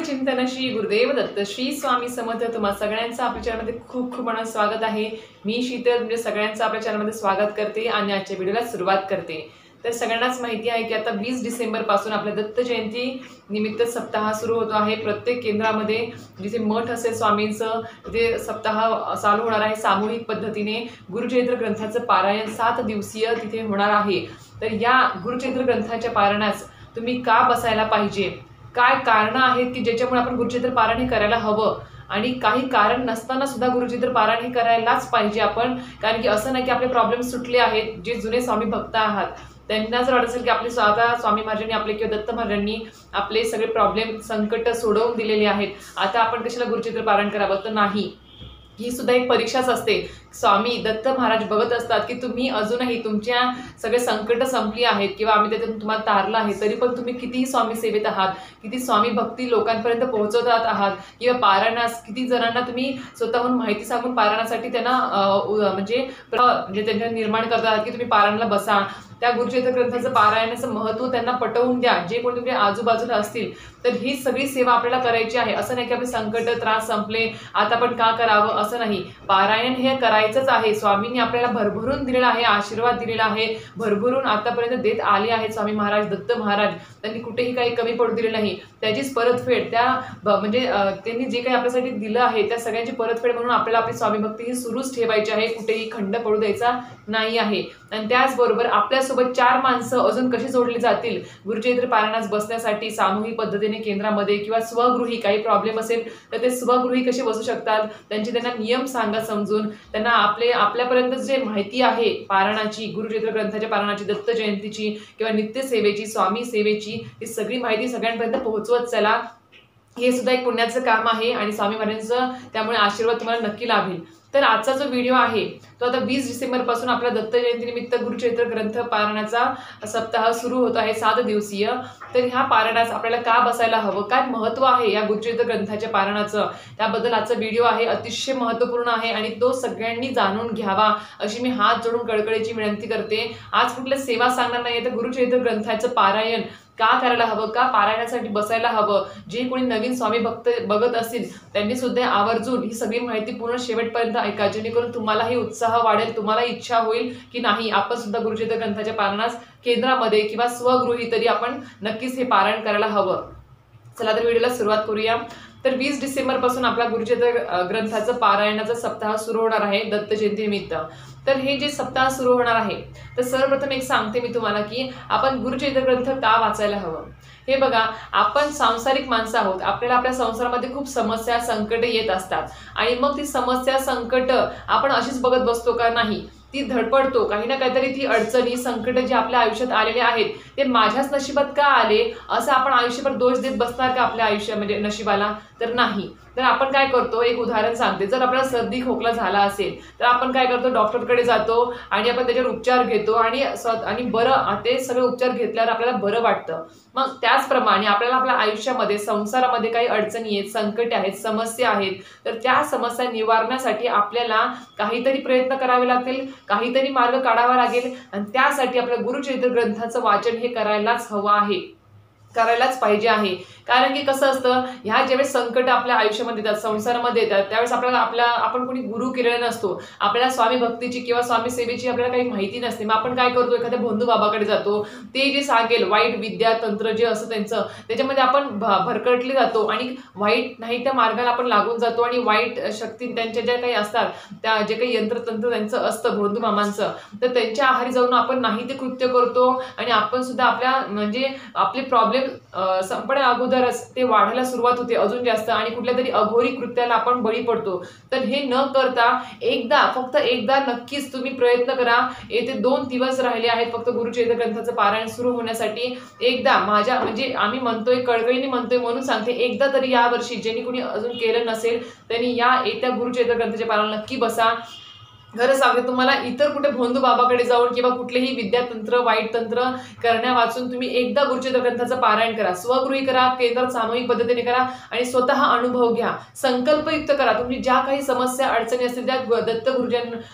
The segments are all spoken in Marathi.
चिंतन श्री गुरुदेव दत्त श्री स्वामी समर्थ तुम्हा सगळ्यांचं आपल्या चॅनलमध्ये खूप खूप मनात स्वागत आहे। मी शीतल म्हणजे सगळ्यांचं आपल्या चॅनलमध्ये स्वागत करते आणि आजच्या व्हिडिओला सुरुवात करते। तर सगळ्यांनाच माहिती आहे की आता 20 डिसेंबर पासून आपल्या दत्त जयंती निमित्त सप्ताह सुरू होतो आहे। प्रत्येक केंद्रामध्ये जिथे मठ असेल स्वामींचं तिथे सप्ताह चालू होणार आहे। सामूहिक पद्धतीने गुरुचरित्र ग्रंथाचं पारायण 7 दिवसीय तिथे होणार आहे। तर या गुरुचरित्र ग्रंथाच्या पारायणास तुम्ही का बसायला पाहिजे, काय कारण आहेत की ज्याच्यामुळे आपण गुरुचरित्र पारायण करायला हवं आणि काही कारण नसताना सुद्धा गुरुचरित्र पारायण हे करायलाच पाहिजे आपण। कारण की असं नाही की आपले प्रॉब्लेम सुटले आहेत, जे जुने स्वामी भक्त आहात त्यांना जर वाटत असेल की आपले स्वतः स्वामी महाराजांनी आपले किंवा दत्त महाराजांनी आपले सगळे प्रॉब्लेम संकट सोडवून दिलेले आहेत, आता आपण कशाला गुरुचरित्र पारायण करावं, तर नाही। ही सुद्धा एक परीक्षाच असते। स्वामी दत्त महाराज बघत असतात की तुम्ही अजूनही तुमच्या सगळे संकट संपली आहेत किंवा आम्ही त्यातून तुम्हाला तारलं आहे, तरी पण तुम्ही किती स्वामी सेवेत आहात, किती स्वामी भक्ती लोकांपर्यंत पोहोचवत आहात किंवा पारायणास किती जणांना तुम्ही स्वतःहून माहिती सांगून पारायणासाठी त्यांना म्हणजे त्यांच्या निर्माण करतात की तुम्ही पारायणाला बसा। त्या गुरुचरित्र ग्रंथाचं पारायणाचं महत्त्व त्यांना पटवून द्या, जे कोणी तुमच्या आजूबाजूला असतील। तर ही सगळी सेवा आपल्याला करायची आहे। असं नाही की आपले संकट त्रास संपले आता पण का करावं, असं नाही। पारायण हे करायचंच आहे। स्वामींनी आपल्याला भरभरून दिलेला आहे, आशीर्वाद दिलेला आहे, भरभरून आतापर्यंत देत आले आहेत स्वामी महाराज दत्त महाराज। त्यांनी कुठेही काही कमी पडू दिले नाही। त्याचीच परतफेड त्या म्हणजे त्यांनी जे काही आपल्यासाठी दिलं आहे त्या सगळ्यांची परतफेड म्हणून आपल्याला आपली स्वामी भक्ती ही सुरूच ठेवायची आहे, कुठेही खंड पडू द्यायचा नाही आहे। आणि त्याचबरोबर आपल्यासोबत 4 माणसं अजून कशी जोडली जातील गुरुचरित्र पारायणास बसण्यासाठी सामूहिक पद्धतीने केंद्रामध्ये किंवा स्वगृही काही प्रॉब्लेम असेल तर ते स्वगृही कसे बसू शकतात, त्यांना नियम सांगा समजून, त्यांना आपल्यापर्यंत जे माहिती आहे पारायणाची, गुरुचरित्र ग्रंथाच्या पारायणाची, दत्त जयंतीची किंवा नित्य सेवेची, स्वामी सेवेची, ही सगळी माहिती सगळ्यांपर्यंत पोहोचवत चला। हे सुद्धा एक पुण्याचं काम आहे आणि स्वामी महाराजांचं त्यामुळे आशीर्वाद तुम्हाला नक्की लाभेल। तर आजचा जो व्हिडिओ आहे तो आता 20 डिसेंबर पासून आपल्या दत्त जयंतीनिमित्त गुरुचरित्र ग्रंथ पारायणाचा सप्ताह सुरू होत आहे 7 दिवसीय। तर ह्या पारायणास आपल्याला का बसायला हवं, काय महत्त्व आहे या गुरुचरित्र ग्रंथाच्या पारायणाचं, त्याबद्दल आजचा व्हिडिओ आहे, अतिशय महत्त्वपूर्ण आहे आणि तो सगळ्यांनी जाणून घ्यावा अशी मी हात जोडून कळकळीची विनंती करते। आज कुठल्या सेवा सांगणार नाही, तर गुरुचरित्र ग्रंथाचं पारायण का करायला हवं, का पारायणासाठी बसायला हवं, जे कोणी नवीन स्वामी भक्त बघत असतील त्यांनी सुद्धा आवर्जून ही सगळी माहिती पूर्ण शेवटपर्यंत ऐका, जेणेकरून तुम्हालाही उत्साह वाढेल, तुम्हाला इच्छा होईल की नाही आपण सुद्धा गुरुचरित्र ग्रंथाच्या पारायणास केंद्रामध्ये किंवा स्वगृही तरी आपण नक्कीच हे पारायण करायला हवं। चला तर व्हिडिओला सुरुवात करूया। तर 20 डिसेंबर पासून आपला गुरुचरित्र ग्रंथाचं पारायणाचा सप्ताह सुरू होणार आहे दत्त जयंती निमित्त। तर हे जे सप्ताह सुरू होणार आहे तर सर्वप्रथम एक सांगते मी तुम्हाला की आपण गुरुचरित्र ग्रंथ का वाचायला हवं। हे बघा, आपण सांसारिक माणसं आहोत, आपल्याला आपल्या संसारामध्ये खूप समस्या संकट येत असतात आणि मग ती समस्या संकट आपण अशीच बघत बसतो का, नाही, ती धडपडतो, काही ना काहीतरी ती अडचणी संकट जे आपल्या आयुष्यात आलेले आहेत ते माझ्याच नशिबात का आले असं आपण आयुष्यभर दोष देत बसणार का आपल्या आयुष्यामध्ये नशिबाला, तर नाही। तर आपण काय करतो, एक उदाहरण सांगते, जर आपल्याला सर्दी खोकला झाला असेल तर आपण काय करतो, डॉक्टरकडे जातो आणि आपण त्याच्यावर उपचार घेतो आणि बरं ते सगळे उपचार घेतल्यावर आपल्याला बरं वाटतं। मग त्याचप्रमाणे आपल्याला आपल्या आयुष्यामध्ये संसारामध्ये काही अडचणी आहेत, संकट आहेत, समस्या आहेत, तर त्या समस्या निवारण्यासाठी आपल्याला काहीतरी प्रयत्न करावे लागतील, काहीतरी मार्ग काढावा लागेल आणि त्यासाठी आपल्या गुरुचरित्र ग्रंथाचं वाचन हे करायलाच हवं आहे, करायलाच पाहिजे आहे। कारण की कसं असतं, ह्या ज्यावेळेस संकट आपल्या आयुष्यामध्ये येतात, संसारामध्ये येतात, त्यावेळेस आपण कोणी गुरु केलेला नसतो, आपल्याला स्वामी भक्तीची किंवा स्वामी सेवेची आपल्याला काही माहिती नसते। मग आपण काय करतो, एखाद्या बंधू बाबाकडे जातो, ते जे सांगेल वाईट विद्या तंत्र जे असं त्यांचं त्याच्यामध्ये आपण भरकटले जातो आणि वाईट नाही त्या मार्गाला आपण लागून जातो आणि वाईट शक्ती त्यांच्या ज्या काही असतात, त्या जे काही यंत्रतंत्र त्यांचं असतं बंधू मामांचं, तर त्यांच्या आहारी जाऊन आपण नाही ते कृत्य करतो आणि आपण सुद्धा आपले प्रॉब्लेम संपण्या अगोदरच ते वाढायला सुरुवात होते अजून जास्त आणि कुठल्या तरी अघोरी कृत्याला आपण बळी पडतो। तर हे न करता फक्त एकदा नक्कीच तुम्ही प्रयत्न करा। येथे 2 दिवस राहिले आहेत फक्त गुरुचरित्र ग्रंथाचं पारायण सुरू होण्यासाठी। एकदा माझ्या म्हणजे आम्ही म्हणतोय, कळकळीने म्हणतोय म्हणून सांगते, एकदा तरी यावर्षी ज्यांनी कोणी अजून केलं नसेल त्यांनी या येत्या गुरुचरित्र ग्रंथाच्या पारायणाला नक्की बसा। खरं सांगते तुम्हाला, इतर कुठे भोंदू बाबाकडे जाऊन किंवा कुठलेही विद्यातंत्र वाईट तंत्र करण्या वाचून तुम्ही एकदा गुरुचरित्र ग्रंथाचं पारायण करा, स्वगृही करा, केंद्रात सामूहिक पद्धतीने करा आणि स्वतः अनुभव घ्या, संकल्पयुक्त करा. तुमची ज्या काही समस्या अडचणी असतील त्या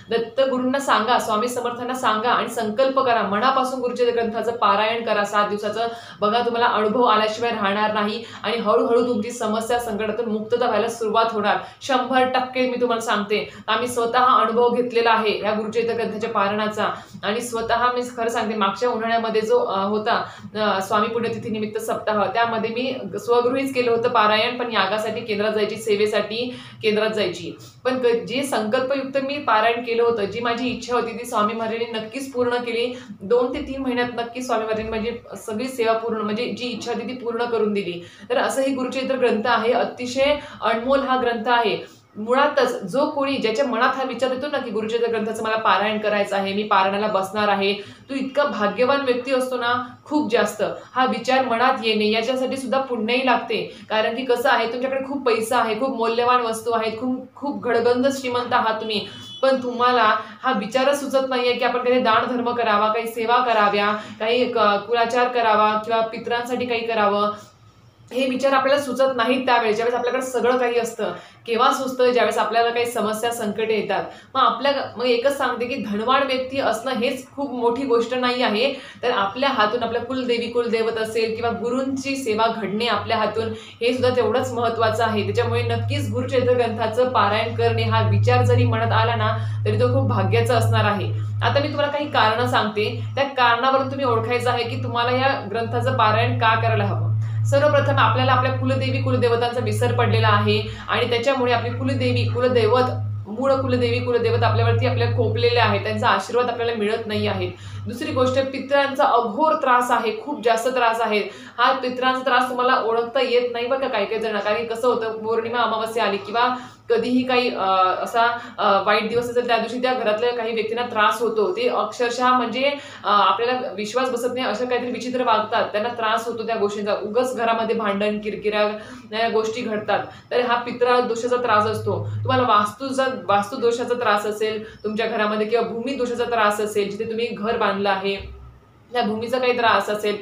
दत्तगुरूंना सांगा, स्वामी समर्थांना सांगा आणि संकल्प करा. मनापासून गुरुचरित्र ग्रंथाचं पारायण करा 7 दिवसाचं. बघा तुम्हाला अनुभव आल्याशिवाय राहणार नाही आणि हळूहळू तुमची समस्या संकटातून मुक्तता व्हायला सुरुवात होणार. 100% मी तुम्हाला सांगते. आम्ही स्वतः अनुभव घेतलेला आहे या गुरुचरित्र ग्रंथाच्या पारायणाचा आणि स्वतः मी खरं सांगते, मागच्या उन्हाळ्यामध्ये जो होता स्वामी पुण्यतिथी निमित्त सप्ताह, त्यामध्ये मी स्वगृहीच केलं होतं पारायण, पण यागासाठी केंद्रात जायची, सेवेसाठी केंद्रात जायची. पण जे संकल्पयुक्त मी पारायण केलं होतं, जी माझी इच्छा होती ती स्वामी महाराजांनी नक्कीच पूर्ण केली. 2 ते 3 महिन्यात नक्की स्वामी महाराजांनी माझी सगळी सेवा पूर्ण, म्हणजे जी इच्छा होती ती पूर्ण करून दिली. तर असं ही गुरुचरित्र ग्रंथ आहे, अतिशय अनमोल हा ग्रंथ आहे. मुळातच जो कोणी ज्याच्या मनात हा विचार येतो ना की गुरुचरित्र ग्रंथाचं मला पारायण करायचं आहे, मी पारायणाला बसणार आहे, तो इतका भाग्यवान व्यक्ती असतो ना, खूप जास्त. हा विचार मनात येणे याच्यासाठी सुद्धा पुण्यही लागते. कारण की कसं आहे, तुमच्याकडे खूप पैसा आहे, खूप मौल्यवान वस्तू आहेत, खूप खूप घडगंज श्रीमंत आहात तुम्ही, पण तुम्हाला हा विचारच सुचत नाहीये की आपण काही दान धर्म करावा, काही सेवा कराव्या, काही कुलाचार करावा किंवा पितरांसाठी काही करावं. हे विचार आपल्याला सुचत नाहीत त्यावेळेस, ज्यावेळेस आपल्याकडे सगळं काही असतं. केव्हा सुचतं? ज्यावेळेस आपल्याला काही समस्या संकटे येतात. मग एकच सांगते की धनवान व्यक्ती असणं हेच खूप मोठी गोष्ट नाही आहे. तर आपल्या हातून आपल्या कुलदेवी कुलदैवत असेल किंवा गुरूंची सेवा घडणे आपल्या हातून, हे सुद्धा तेवढंच महत्त्वाचं आहे. त्याच्यामुळे नक्कीच गुरुचरित्र ग्रंथाचं पारायण करणे हा विचार जरी मनात आला ना, तरी तो खूप भाग्याचा असणार आहे. आता मी तुम्हाला काही कारणं सांगते, त्या कारणावरून तुम्ही ओळखायचं आहे की तुम्हाला या ग्रंथाचं पारायण का करायला हवं. सर्वप्रथम आपल्याला आपल्या कुलदेवी कुलदेवतांचा विसर पडलेला आहे आणि त्याच्यामुळे आपली कुलदेवी कुलदैवत, मूळ कुलदेवी कुलदैवत आपल्यावरती आपल्याला खोपलेले आहेत, त्यांचा आशीर्वाद आपल्याला मिळत नाही आहे. दुसरी गोष्ट, पितरांचा अघोर त्रास आहे, खूप जास्त त्रास आहे. हा पितरांचा त्रास तुम्हाला ओळखता येत नाही बरं का काही काही जण. कारण कसं होतं, पौर्णिमा अमावस्या आली किंवा कधीही काही असा वाईट दिवस असेल, त्या दिवशी त्या घरातल्या काही व्यक्तींना त्रास होतो. ते अक्षरशः म्हणजे आपल्याला विश्वास बसत नाही, अशा काहीतरी विचित्र वागतात, त्यांना त्रास होतो त्या गोष्टींचा. उगाच घरामध्ये भांडण किरकिऱ्या गोष्टी घडतात. तर हा पितृ दोषाचा त्रास असतो. तुम्हाला वास्तुदोषाचा त्रास असेल तुमच्या घरामध्ये किंवा भूमी दोषाचा त्रास असेल, जिथे तुम्ही घर बांधलं आहे त्या भूमीचा काही त्रास असेल,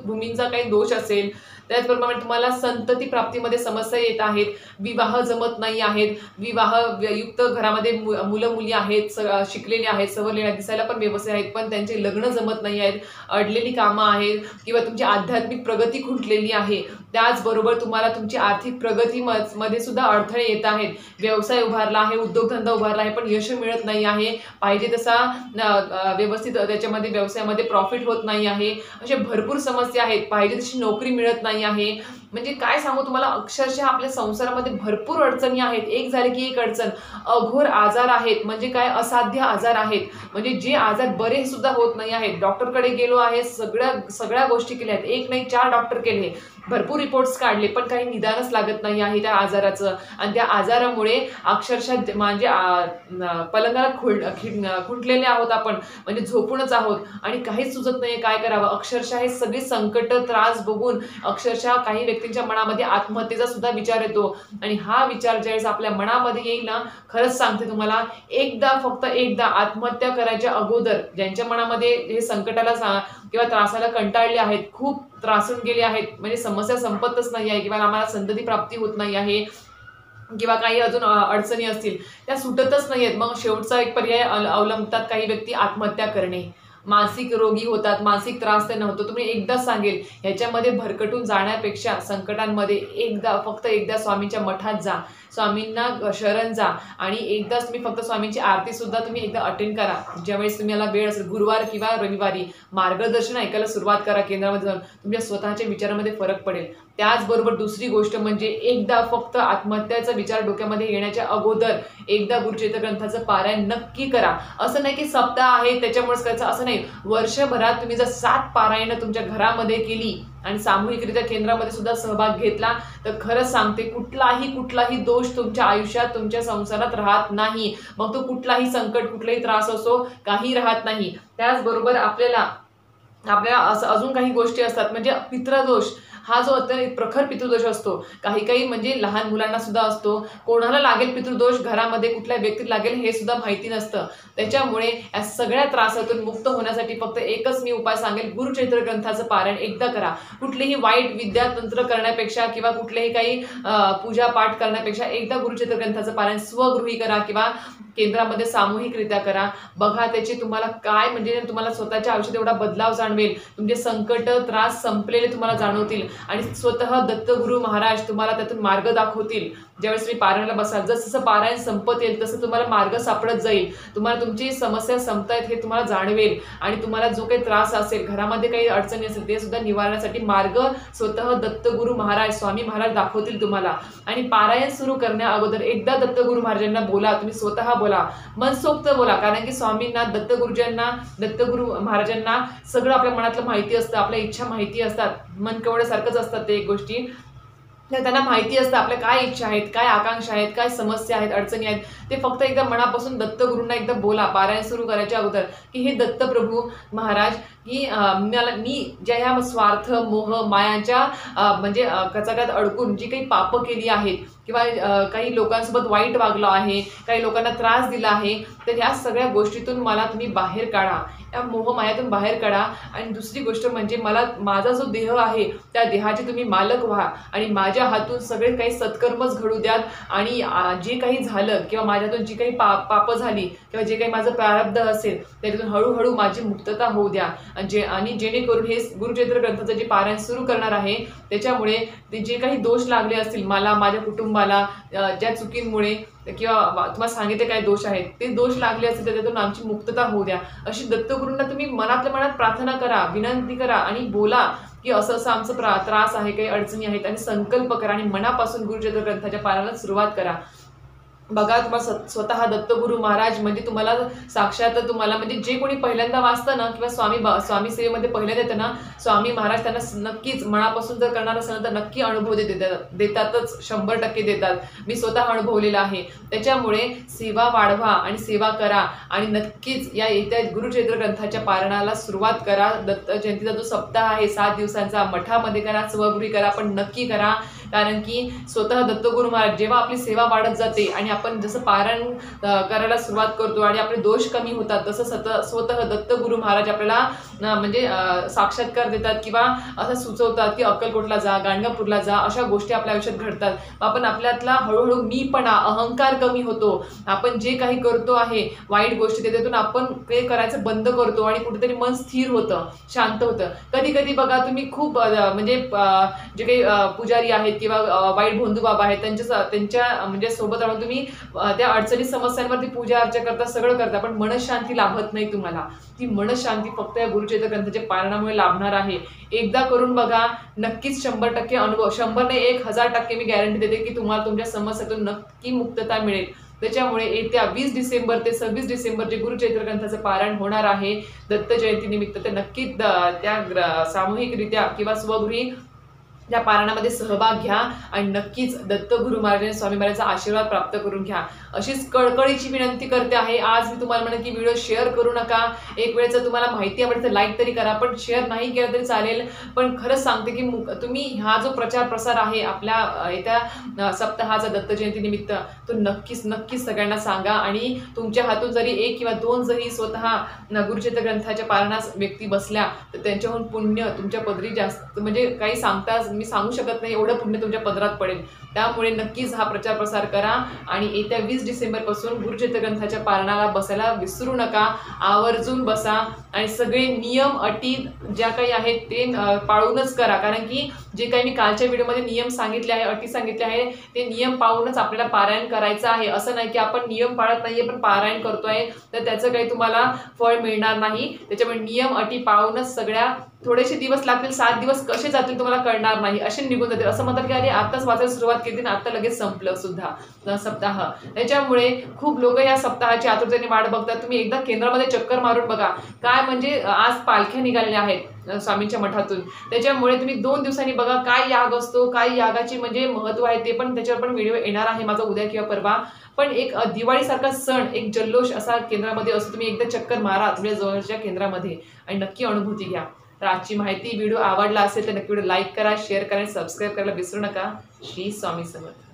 भूमींचा काही दोष असेल, त्याचप्रमाणे तुम्हाला संतती प्राप्तीमध्ये समस्या येत आहेत, विवाह जमत नाही आहेत, विवाह युक्त घरामध्ये मुलं मुली आहेत, शिकलेले आहेत, सवरलेले आहेत, दिसायला पण व्यवस्थित आहेत, पण त्यांचे लग्न जमत नाही आहेत, अडलेली कामं आहेत किंवा तुमची आध्यात्मिक प्रगती खुंटलेली आहे. त्याचबरोबर तुम्हाला तुमची आर्थिक प्रगतीमध्ये सुद्धा अडथळे येत आहेत. व्यवसाय उभारला आहे, उद्योगधंदा उभारला आहे, पण यश मिळत नाही आहे, पाहिजे तसा व्यवस्थित त्याच्यामध्ये व्यवसायामध्ये प्रॉफिट होत नाही आहे. अशा भरपूर समस्या आहेत, पाहिजे तशी नोकरी मिळत नाही आहे. म्हणजे काय सांगू तुम्हाला, अक्षरशः आपल्या संसारामध्ये भरपूर अडचणी आहेत, एक झाली की एक अडचण. अघोर आजार आहेत, म्हणजे काय, असाध्य आजार आहेत, म्हणजे जे आजार बरे सुद्धा होत नाही आहेत. डॉक्टरकडे गेलो आहे, सगळ्या गोष्टी केल्या आहेत, एक नाही 4 डॉक्टर केले, भरपूर रिपोर्ट्स काढले, पण काही निदानच लागत नाही आहे त्या आजाराचं. आणि त्या आजारामुळे अक्षरशः म्हणजे पलंगाला खुंटलेले आहोत आपण, म्हणजे झोपूनच आहोत आणि काहीच सुचत नाही काय करावं. अक्षरशः हे सगळी संकट त्रास बघून अक्षरशः काही व्यक्तींच्या मनामध्ये आत्महत्येचा सुद्धा विचार येतो. आणि हा विचार ज्यावेळेस आपल्या मनामध्ये येईल ना, खरंच सांगते तुम्हाला, फक्त एकदा आत्महत्या करायच्या अगोदर ज्यांच्या मनामध्ये हे संकटाला किंवा त्रासाला कंटाळले आहेत, खूप त्रासून गेले आहेत, म्हणजे समस्या संपतच नाही आहे किंवा आम्हाला संतती प्राप्ती होत नाही आहे किंवा काही अजून अडचणी असतील त्या सुटतच नाही आहेत, मग शेवटचा एक पर्याय अवलंबतात काही व्यक्ती, आत्महत्या करणे. मानसिक रोगी होतात, मानसिक त्रास त्यांना होतो. तुम्ही एकदा सांगेल, ह्याच्यामध्ये भरकटून जाण्यापेक्षा संकटांमध्ये फक्त एकदा स्वामींच्या मठात जा, स्वामींना शरण जा आणि एकदाच तुम्ही फक्त स्वामींची आरती सुद्धा तुम्ही एकदा अटेंड करा. ज्यावेळेस तुम्हाला वेळ असेल, गुरुवार किंवा रविवारी मार्गदर्शन ऐकायला सुरुवात करा केंद्रामध्ये जाऊन, तुमच्या स्वतःच्या विचारामध्ये फरक पडेल. त्याचबरोबर दुसरी गोष्ट म्हणजे एकदा फक्त आत्महत्याचा विचार डोक्यामध्ये येण्याच्या अगोदर एकदा गुरुचरित्र ग्रंथाचं पारायण नक्की करा. असं नाही की सप्ताह आहे त्याच्यामुळेच करायचं, असं नाही. वर्षभरात तुम्ही जर 7 पारायणं तुमच्या घरामध्ये केली आणि सामूहिकरित्या केंद्रामध्ये सुद्धा सहभाग घेतला, तर खरंच सांगते कुठलाही दोष तुमच्या आयुष्यात, तुमच्या संसारात राहत नाही. मग तो कुठलाही संकट, कुठलाही त्रास असो, काही राहत नाही. त्याचबरोबर आपल्याला असं अजून काही गोष्टी असतात, म्हणजे पितृदोष हा जो अत्यंत प्रखर पितृदोष असतो, काही काही म्हणजे लहान मुलांना सुद्धा असतो, कोणाला लागेल पितृदोष, घरामध्ये कुठल्या व्यक्तीला लागेल हे सुद्धा माहिती नसतं. त्याच्यामुळे या सगळ्या त्रासातून मुक्त होण्यासाठी फक्त एकच मी उपाय सांगेल, गुरुचरित्र ग्रंथाचं पारायण एकदा करा. कुठलीही वाईट विद्या तंत्र करण्यापेक्षा किंवा कुठलेही काही पूजा पाठ करण्यापेक्षा एकदा गुरुचरित्र ग्रंथाचं पारायण स्वगृही करा किंवा केंद्रामध्ये सामूहिकरित्या करा. बघा त्याची तुम्हाला काय म्हणजे तुम्हाला स्वतःच्या आयुष्यात एवढा बदलाव जाणवेल, तुमचे संकट त्रास संपलेले तुम्हाला जाणवतील आणि स्वतः दत्तगुरु महाराज तुम्हाला त्यातून मार्ग दाखवतील. ज्यावेळेस तुम्ही पारायणाला बसाल, जसं पारायण संपत येईल तसं तुम्हाला मार्ग सापडत जाईल. तुम्हाला तुमची समस्या संपतायत हे तुम्हाला जाणवेल आणि तुम्हाला जो काही त्रास असेल, घरामध्ये काही अडचणी असेल, ते सुद्धा निवारण्यासाठी मार्ग स्वतः दत्तगुरु महाराज स्वामी महाराज दाखवतील तुम्हाला. आणि पारायण सुरू करण्या अगोदर एकदा दत्तगुरु महाराजांना बोला, तुम्ही स्वतः बोला, मनसोक्त बोला. कारण की स्वामींना, दत्तगुरुजांना, दत्तगुरु महाराजांना सगळं आपल्या मनातलं माहिती असतं, आपल्या इच्छा माहिती असतात. मन केवढ्यासारखंच असतात ते एक गोष्टी. त्यांना माहिती असतं आपल्या काय इच्छा आहेत, काय आकांक्षा आहेत, काय समस्या आहेत, अडचणी आहेत. ते फक्त एकदा मनापासून दत्तगुरूंना एकदा बोला पारायण सुरू करायच्या अगोदर की हे दत्तप्रभू महाराज, की मी ज्या ह्या स्वार्थ मोह मायांच्या म्हणजे कचाक्यात अडकून जी काही पापं केली आहेत किंवा काही लोकांसोबत वाईट वागलो आहे, काही लोकांना त्रास दिला आहे, तर ह्या सगळ्या गोष्टीतून मला तुम्ही बाहेर काढा, या मोहमायातून बाहेर काढा. आणि दुसरी गोष्ट म्हणजे मला माझा जो देह आहे त्या देहाचे तुम्ही मालक व्हा आणि माझ्या हातून सगळे काही सत्कर्मच घडू द्यात. आणि जे काही झालं किंवा माझ्यातून जी काही पाप झाली किंवा जे काही माझं प्रारब्ध असेल त्याच्यातून हळूहळू माझी मुक्तता होऊ द्या. आणि जेणेकरून हे गुरुचरित्र ग्रंथाचं जे पारायण सुरू करणार आहे त्याच्यामुळे ते जे काही दोष लागले असतील मला, माझ्या कुटुंबाला, ज्या चुकींमुळे किंवा तुम्हाला सांगितले काय दोष आहेत, ते दोष लागले असतील त्याच्यातून आमची मुक्तता होऊ द्या. अशी दत्तगुरूंना तुम्ही मनातल्या मनात प्रार्थना करा, विनंती करा आणि बोला की असं असं आमचं त्रास आहे, काही अडचणी आहेत, आणि संकल्प करा आणि मनापासून गुरुचरित्र ग्रंथाच्या पारायणाला सुरुवात करा. बघा तुम्हाला स्वतः दत्तगुरु महाराज म्हणजे तुम्हाला साक्षात तुम्हाला म्हणजे जे कोणी पहिल्यांदा वाचतं ना किंवा स्वामी सेवेमध्ये पहिल्यांदा येतं ना, स्वामी महाराज त्यांना नक्कीच मनापासून जर करणार असेल तर नक्की अनुभव देतातच, 100% देतात. मी स्वतः अनुभवलेला आहे. त्याच्यामुळे सेवा वाढवा आणि सेवा करा आणि नक्कीच या येत्या गुरुचरित्र ग्रंथाच्या पारायणाला सुरुवात करा. दत्त जयंतीचा जो सप्ताह आहे 7 दिवसांचा, मठामध्ये करा, स्वगृही करा, पण नक्की करा. कारण की स्वतः दत्तगुरु महाराज जेव्हा आपली सेवा वाढत जाते आणि आपण जसं पारायण करायला सुरुवात करतो आणि आपले दोष कमी होतात, तसं स्वतः दत्तगुरु महाराज आपल्याला म्हणजे साक्षात्कार देतात किंवा असं सुचवतात की अक्कलकोटला जा, गाणगापूरला जा. अशा गोष्टी आपल्या आयुष्यात घडतात. आपण आपल्यातला हळूहळू मीपणा, अहंकार कमी होतो. आपण जे काही करतो आहे वाईट गोष्टी त्यातून आपण ते करायचं बंद करतो आणि कुठेतरी मन स्थिर होतं, शांत होतं. कधी कधी बघा तुम्ही खूप म्हणजे जे काही पुजारी आहेत किंवा वाईट बंधू बाबा आहेत त्यांच्या म्हणजे सोबत राहून तुम्ही त्या अडचणी समस्यांवरती पूजा अर्चा करता, सगळं करता, पण मनशांती लाभत नाही तुम्हाला. ती मनशांती फक्त या गुरुचरित्र ग्रंथाच्या पारायणामुळे लाभणार आहे. एकदा करून बघा, नक्कीच 100% अनुभव, 100 नाही 1000% मी गॅरंटी देते की तुम्हाला तुमच्या समस्यातून नक्की मुक्तता मिळेल. त्याच्यामुळे येत्या 20 डिसेंबर ते 26 डिसेंबर जे गुरुचरित्र ग्रंथाचं पारायण होणार आहे दत्त जयंती निमित्त, ते नक्कीच त्या सामूहिकरित्या किंवा स्वगृही त्या पारायणामध्ये सहभाग घ्या आणि नक्कीच दत्तगुरु महाराज स्वामी महाराजांचा आशीर्वाद प्राप्त करून घ्या. अशीच कळकळीची विनंती करते आहे. आज मी तुम्हाला म्हणेन की व्हिडिओ शेअर करू नका. एक वेळेचं तुम्हाला माहिती आवडली तर लाईक तरी करा, पण शेअर नाही केलं तरी चालेल. पण खरंच सांगते की तुम्ही हा जो प्रचार प्रसार आहे आपल्या येत्या सप्ताहाचा दत्त जयंती निमित्त, तो नक्कीच सगळ्यांना सांगा. आणि तुमच्या हातून जरी 1 किंवा 2 जरी स्वतः गुरुचरित्र ग्रंथाच्या पारायणास व्यक्ती बसल्या तर त्यांच्याहून पुण्य तुमच्या पदरी जास्त, म्हणजे काही सांगताच मी सांगू शकत नाही एवढं पुण्य तुमच्या पदरात पडेल. त्यामुळे नक्कीच हा प्रचार प्रसार करा आणि येत्या 20 डिसेंबर पासून गुरुचरित्र ग्रंथाच्या पारायणाला बसायला विसरू नका. आवर्जून बसा आणि सगळे नियम अटी ज्या काही आहेत ते पाळूनच करा. कारण की जे काही मी कालच्या व्हिडिओमध्ये नियम सांगितले आहे, अटी सांगितले आहे, ते नियम पाळूनच आपल्याला पारायण करायचं आहे. असं नाही की आपण नियम पाळत नाहीये पण पारायण करतोय तर त्याचं काही तुम्हाला फळ मिळणार नाही. त्याच्यामुळे नियम अटी पाळूनच सगळ्या, थोडेसे दिवस लागतील, 7 दिवस कसे जातील तुम्हाला कळणार नाही, असे निघून जातील. असं म्हणतात की अरे आताच वाचायला सुरुवात केली आणि आता लगेच संपलं सुद्धा सप्ताह. त्याच्यामुळे खूप लोक या सप्ताहाची आतुरतेने वाट बघतात. तुम्ही एकदा केंद्रामध्ये चक्कर मारून बघा. काय म्हणजे आज पालख्या निघालेल्या आहेत स्वामींच्या मठातून. त्याच्यामुळे तुम्ही 2 दिवसांनी बघा काय याग असतो, काय यागाची म्हणजे महत्व आहे, ते पण त्याच्यावर पण व्हिडिओ येणार आहे माझा उद्या किंवा परवा. पण एक दिवाळीसारखा सण, एक जल्लोष असा केंद्रामध्ये असतो. तुम्ही एकदा चक्कर मारा तुमच्या जवळच्या केंद्रामध्ये आणि नक्की अनुभूती घ्या. तर आजची माहिती व्हिडिओ आवडला असेल तर नक्की व्हिडिओ लाईक करा, शेअर करा आणि सबस्क्राईब करायला विसरू नका. श्री स्वामी समर्थ.